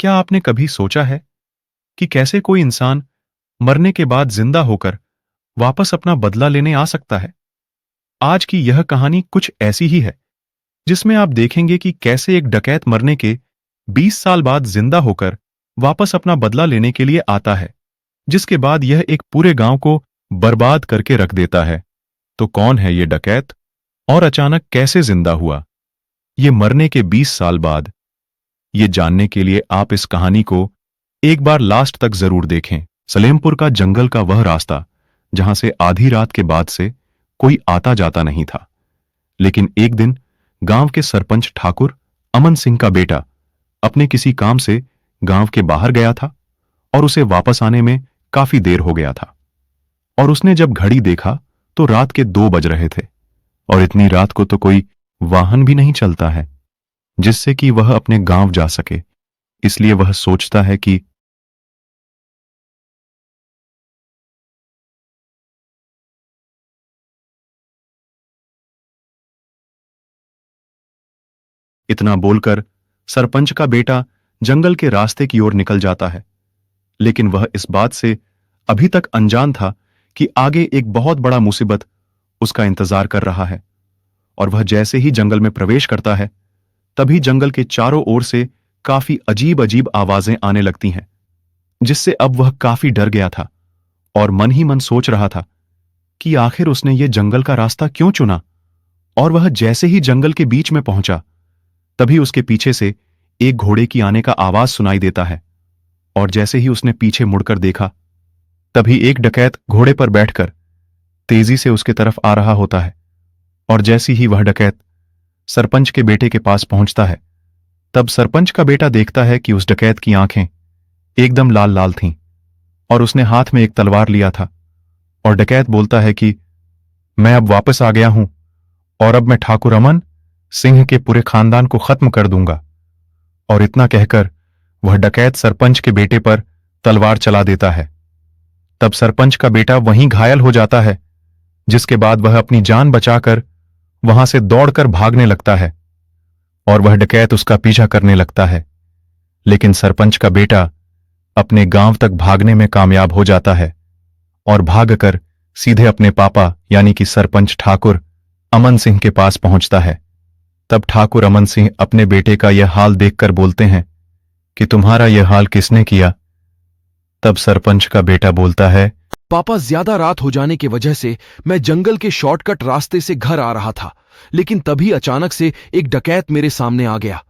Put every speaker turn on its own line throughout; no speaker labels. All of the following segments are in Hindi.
क्या आपने कभी सोचा है कि कैसे कोई इंसान मरने के बाद जिंदा होकर वापस अपना बदला लेने आ सकता है? आज की यह कहानी कुछ ऐसी ही है, जिसमें आप देखेंगे कि कैसे एक डकैत मरने के 20 साल बाद जिंदा होकर वापस अपना बदला लेने के लिए आता है, जिसके बाद यह एक पूरे गांव को बर्बाद करके रख देता है। तो कौन है ये डकैत और अचानक कैसे जिंदा हुआ, ये मरने के 20 साल बाद? ये जानने के लिए आप इस कहानी को एक बार लास्ट तक जरूर देखें। सलेमपुर का जंगल का वह रास्ता जहां से आधी रात के बाद से कोई आता जाता नहीं था, लेकिन एक दिन गांव के सरपंच ठाकुर अमन सिंह का बेटा अपने किसी काम से गांव के बाहर गया था और उसे वापस आने में काफी देर हो गया था। और उसने जब घड़ी देखा तो रात के 2 बज रहे थे, और इतनी रात को तो कोई वाहन भी नहीं चलता है जिससे कि वह अपने गांव जा सके। इसलिए वह सोचता है कि इतना बोलकर सरपंच का बेटा जंगल के रास्ते की ओर निकल जाता है। लेकिन वह इस बात से अभी तक अनजान था कि आगे एक बहुत बड़ा मुसीबत उसका इंतजार कर रहा है। और वह जैसे ही जंगल में प्रवेश करता है, तभी जंगल के चारों ओर से काफी अजीब अजीब आवाजें आने लगती हैं, जिससे अब वह काफी डर गया था और मन ही मन सोच रहा था कि आखिर उसने ये जंगल का रास्ता क्यों चुना। और वह जैसे ही जंगल के बीच में पहुंचा, तभी उसके पीछे से एक घोड़े की आने का आवाज सुनाई देता है। और जैसे ही उसने पीछे मुड़कर देखा, तभी एक डकैत घोड़े पर बैठकर तेजी से उसके तरफ आ रहा होता है। और जैसी ही वह डकैत सरपंच के बेटे के पास पहुंचता है, तब सरपंच का बेटा देखता है कि उस डकैत की आंखें एकदम लाल लाल थीं और उसने हाथ में एक तलवार लिया था। और डकैत बोलता है कि मैं अब वापस आ गया हूं और अब मैं ठाकुर अमन सिंह के पूरे खानदान को खत्म कर दूंगा। और इतना कहकर वह डकैत सरपंच के बेटे पर तलवार चला देता है। तब सरपंच का बेटा वहीं घायल हो जाता है, जिसके बाद वह अपनी जान बचाकर वहां से दौड़कर भागने लगता है और वह डकैत उसका पीछा करने लगता है। लेकिन सरपंच का बेटा अपने गांव तक भागने में कामयाब हो जाता है और भागकर सीधे अपने पापा यानी कि सरपंच ठाकुर अमन सिंह के पास पहुंचता है। तब ठाकुर अमन सिंह अपने बेटे का यह हाल देखकर बोलते हैं कि तुम्हारा यह हाल किसने किया? तब सरपंच का बेटा बोलता है,
पापा, ज्यादा रात हो जाने की वजह से मैं जंगल के शॉर्टकट रास्ते से घर आ रहा था, लेकिन तभी अचानक से एक डकैत मेरे सामने आ गया।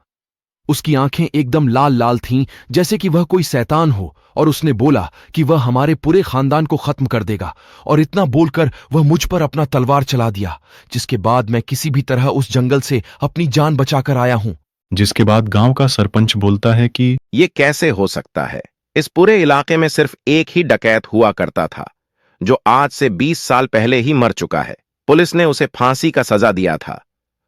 उसकी आंखें एकदम लाल लाल थीं, जैसे कि वह कोई शैतान हो, और उसने बोला कि वह हमारे पूरे खानदान को खत्म कर देगा। और इतना बोलकर वह मुझ पर अपना तलवार चला दिया, जिसके बाद मैं किसी भी तरह उस जंगल से अपनी जान बचाकर आया हूं।
जिसके बाद गांव का सरपंच बोलता है कि
ये कैसे हो सकता है? इस पूरे इलाके में सिर्फ एक ही डकैत हुआ करता था, जो आज से 20 साल पहले ही मर चुका है। पुलिस ने उसे फांसी का सजा दिया था,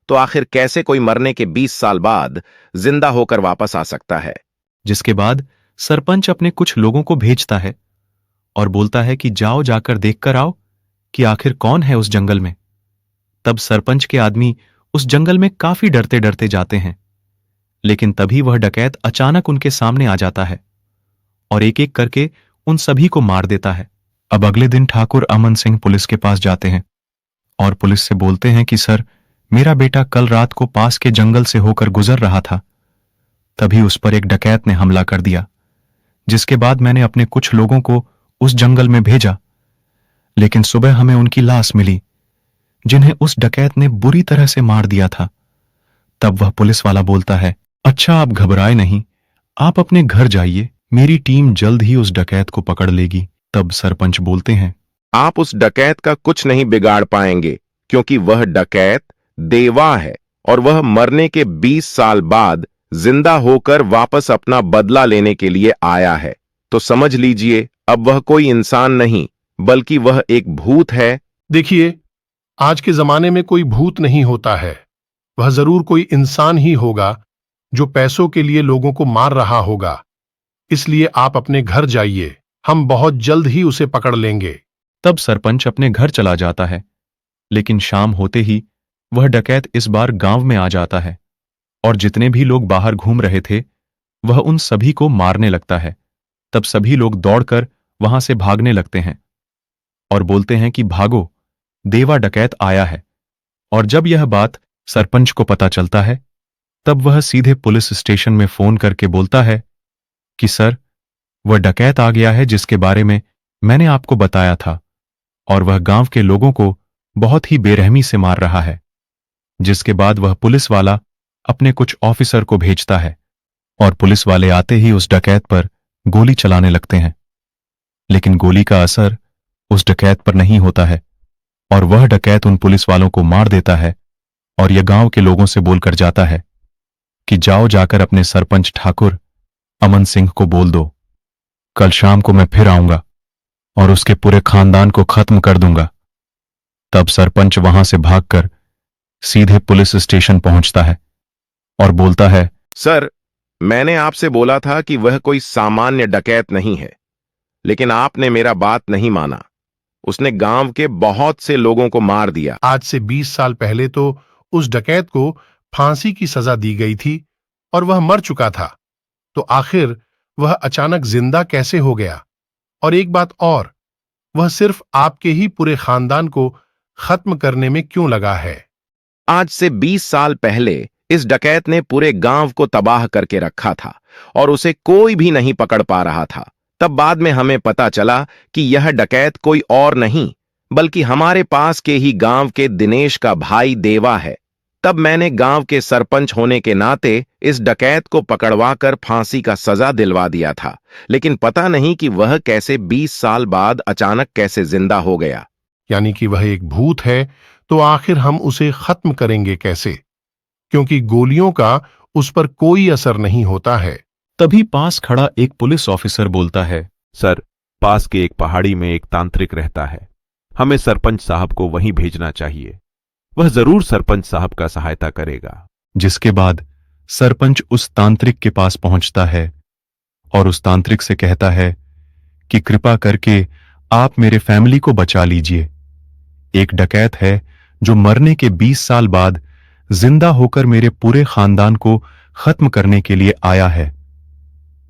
तो आखिर कैसे कोई मरने के 20 साल बाद जिंदा होकर वापस आ सकता है?
जिसके बाद सरपंच अपने कुछ लोगों को भेजता है और बोलता है कि जाओ, जाकर देखकर आओ कि आखिर कौन है उस जंगल में। तब सरपंच के आदमी उस जंगल में काफी डरते डरते जाते हैं, लेकिन तभी वह डकैत अचानक उनके सामने आ जाता है और एक एक करके उन सभी को मार देता है। अब अगले दिन ठाकुर अमन सिंह पुलिस के पास जाते हैं और पुलिस से बोलते हैं कि सर, मेरा बेटा कल रात को पास के जंगल से होकर गुजर रहा था, तभी उस पर एक डकैत ने हमला कर दिया। जिसके बाद मैंने अपने कुछ लोगों को उस जंगल में भेजा, लेकिन सुबह हमें उनकी लाश मिली, जिन्हें उस डकैत ने बुरी तरह से मार दिया था। तब वह पुलिस वाला बोलता है, अच्छा, आप घबराए नहीं, आप अपने घर जाइए, मेरी टीम जल्द ही उस डकैत को पकड़ लेगी। तब सरपंच बोलते हैं,
आप उस डकैत का कुछ नहीं बिगाड़ पाएंगे, क्योंकि वह डकैत देवा है और वह मरने के 20 साल बाद जिंदा होकर वापस अपना बदला लेने के लिए आया है। तो समझ लीजिए, अब वह कोई इंसान नहीं, बल्कि वह एक भूत है।
देखिए, आज के जमाने में कोई भूत नहीं होता है, वह जरूर कोई इंसान ही होगा जो पैसों के लिए लोगों को मार रहा होगा। इसलिए आप अपने घर जाइए, हम बहुत जल्द ही उसे पकड़ लेंगे।
तब सरपंच अपने घर चला जाता है, लेकिन शाम होते ही वह डकैत इस बार गांव में आ जाता है और जितने भी लोग बाहर घूम रहे थे वह उन सभी को मारने लगता है। तब सभी लोग दौड़कर वहां से भागने लगते हैं और बोलते हैं कि भागो, देवा डकैत आया है। और जब यह बात सरपंच को पता चलता है, तब वह सीधे पुलिस स्टेशन में फोन करके बोलता है कि सर, वह डकैत आ गया है जिसके बारे में मैंने आपको बताया था, और वह गांव के लोगों को बहुत ही बेरहमी से मार रहा है। जिसके बाद वह पुलिस वाला अपने कुछ ऑफिसर को भेजता है और पुलिस वाले आते ही उस डकैत पर गोली चलाने लगते हैं। लेकिन गोली का असर उस डकैत पर नहीं होता है और वह डकैत उन पुलिस वालों को मार देता है और यह गांव के लोगों से बोलकर जाता है कि जाओ, जाकर अपने सरपंच ठाकुर अमन सिंह को बोल दो, कल शाम को मैं फिर आऊंगा और उसके पूरे खानदान को खत्म कर दूंगा। तब सरपंच वहां से भागकर सीधे पुलिस स्टेशन पहुंचता है और बोलता है,
सर, मैंने आपसे बोला था कि वह कोई सामान्य डकैत नहीं है, लेकिन आपने मेरा बात नहीं माना। उसने गांव के बहुत से लोगों को मार दिया।
आज से 20 साल पहले तो उस डकैत को फांसी की सजा दी गई थी और वह मर चुका था, तो आखिर वह अचानक जिंदा कैसे हो गया? और एक बात और, वह सिर्फ आपके ही पूरे खानदान को खत्म करने में क्यों लगा है?
आज से 20 साल पहले इस डकैत ने पूरे गांव को तबाह करके रखा था और उसे कोई भी नहीं पकड़ पा रहा था। तब बाद में हमें पता चला कि यह डकैत कोई और नहीं बल्कि हमारे पास के ही गांव के दिनेश का भाई देवा है। तब मैंने गांव के सरपंच होने के नाते इस डकैत को पकड़वाकर फांसी का सजा दिलवा दिया था, लेकिन पता नहीं कि वह कैसे 20 साल बाद अचानक कैसे जिंदा हो गया।
यानी कि वह एक भूत है, तो आखिर हम उसे खत्म करेंगे कैसे? क्योंकि गोलियों का उस पर कोई असर नहीं होता है।
तभी पास खड़ा एक पुलिस ऑफिसर बोलता है,
सर, पास के एक पहाड़ी में एक तांत्रिक रहता है। हमें सरपंच साहब को वहीं भेजना चाहिए। वह जरूर सरपंच साहब का सहायता करेगा।
जिसके बाद सरपंच उस तांत्रिक के पास पहुंचता है और उस तांत्रिक से कहता है कि कृपा करके आप मेरे फैमिली को बचा लीजिए। एक डकैत है जो मरने के 20 साल बाद जिंदा होकर मेरे पूरे खानदान को खत्म करने के लिए आया है।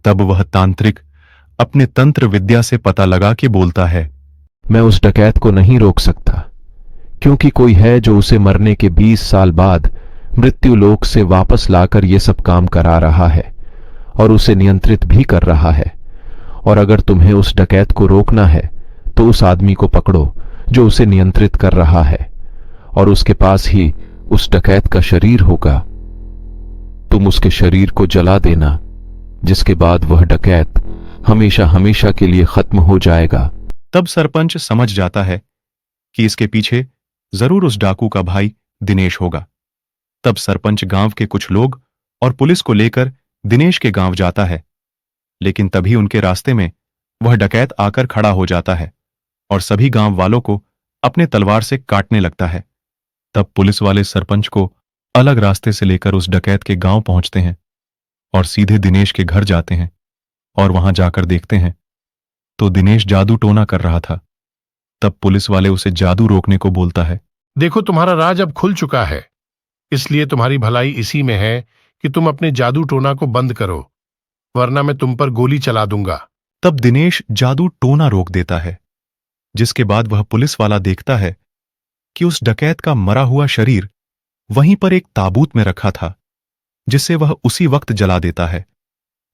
तब वह तांत्रिक अपने तंत्र विद्या से पता लगा के बोलता है,
मैं उस डकैत को नहीं रोक सकता, क्योंकि कोई है जो उसे मरने के 20 साल बाद मृत्यु लोक से वापस लाकर ये सब काम करा रहा है और उसे नियंत्रित भी कर रहा है। और अगर तुम्हें उस डकैत को रोकना है तो उस आदमी को पकड़ो जो उसे नियंत्रित कर रहा है, और उसके पास ही उस डकैत का शरीर होगा। तुम उसके शरीर को जला देना, जिसके बाद वह डकैत हमेशा हमेशा के लिए खत्म हो जाएगा।
तब सरपंच समझ जाता है कि इसके पीछे जरूर उस डाकू का भाई दिनेश होगा। तब सरपंच गांव के कुछ लोग और पुलिस को लेकर दिनेश के गांव जाता है, लेकिन तभी उनके रास्ते में वह डकैत आकर खड़ा हो जाता है और सभी गांव वालों को अपने तलवार से काटने लगता है। तब पुलिस वाले सरपंच को अलग रास्ते से लेकर उस डकैत के गांव पहुंचते हैं और सीधे दिनेश के घर जाते हैं और वहां जाकर देखते हैं तो दिनेश जादू टोना कर रहा था। तब पुलिस वाले उसे जादू रोकने को बोलता है।
देखो, तुम्हारा राज अब खुल चुका है, इसलिए तुम्हारी भलाई इसी में है कि तुम अपने जादू टोना को बंद करो, वरना मैं तुम पर गोली चला दूंगा।
तब दिनेश जादू टोना रोक देता है, जिसके बाद वह पुलिस वाला देखता है कि उस डकैत का मरा हुआ शरीर वहीं पर एक ताबूत में रखा था, जिसे वह उसी वक्त जला देता है।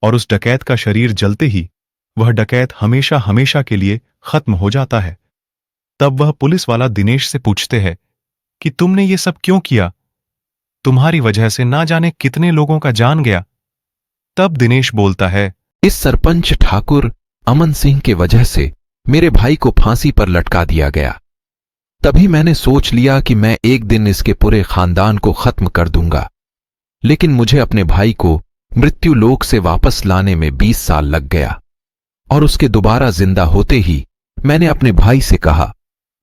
और उस डकैत का शरीर जलते ही वह डकैत हमेशा हमेशा के लिए खत्म हो जाता है। तब वह पुलिस वाला दिनेश से पूछते हैं कि तुमने ये सब क्यों किया? तुम्हारी वजह से ना जाने कितने लोगों का जान गया। तब दिनेश बोलता है,
इस सरपंच ठाकुर अमन सिंह के वजह से मेरे भाई को फांसी पर लटका दिया गया। तभी मैंने सोच लिया कि मैं एक दिन इसके पूरे खानदान को खत्म कर दूंगा, लेकिन मुझे अपने भाई को मृत्यु लोक से वापस लाने में 20 साल लग गया। और उसके दोबारा जिंदा होते ही मैंने अपने भाई से कहा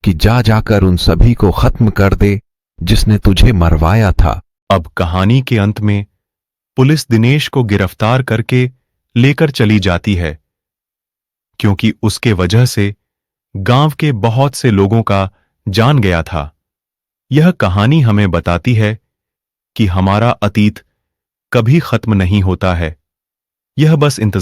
कि जा जाकर उन सभी को खत्म कर दे जिसने तुझे मरवाया था।
अब कहानी के अंत में पुलिस दिनेश को गिरफ्तार करके लेकर चली जाती है, क्योंकि उसके वजह से गांव के बहुत से लोगों का जान गया था। यह कहानी हमें बताती है कि हमारा अतीत कभी खत्म नहीं होता है, यह बस इंतजार